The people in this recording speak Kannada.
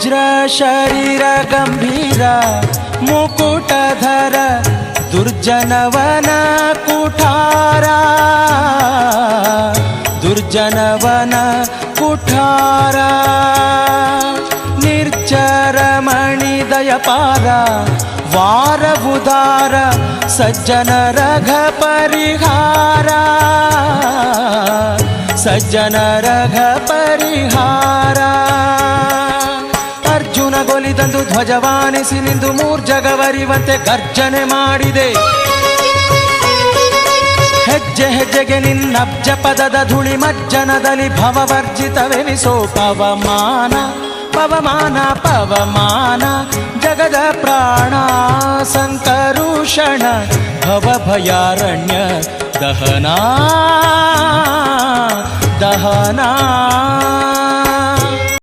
ವಜ್ರ ಶರೀರ ಗಂಭೀರ ಮುಕುಟಧರ ದುರ್ಜನವನ ಕುಠಾರ ದುರ್ಜನವನ ಕುಠಾರ ನಿರ್ಜರ ಮಣಿದಯಪಾರ ವಾರಬುಧಾರ ಸಜ್ಜನ ರಘ ಪರಿಹಾರ ಸಜ್ಜನ ರಘ ಪರಿಹಾರ ಅರ್ಜುನ ಗೊಲಿದಂದು ಧ್ವಜವಾನಿಸಿ ನಿಂದು ಮೂರ್ಜಗವರಿವಂತೆ ಗರ್ಜನೆ ಮಾಡಿದೆ ಹೆಜ್ಜೆ ಹೆಜ್ಜೆಗೆ ನಿನ್ನಬ್ಜ ಪದದ ಧೂಳಿ ಮಜ್ಜನದಲ್ಲಿ ಭವವರ್ಜಿತವೆನಿಸೋ ಪವಮಾನ ಪವಮಾನ ಪವಮಾನ ಜಗದ ಪ್ರಾಣ ಸಂಕರುಷಣ ಭವಭಯಾರಣ್ಯ ದಹನಾ ದಹನಾ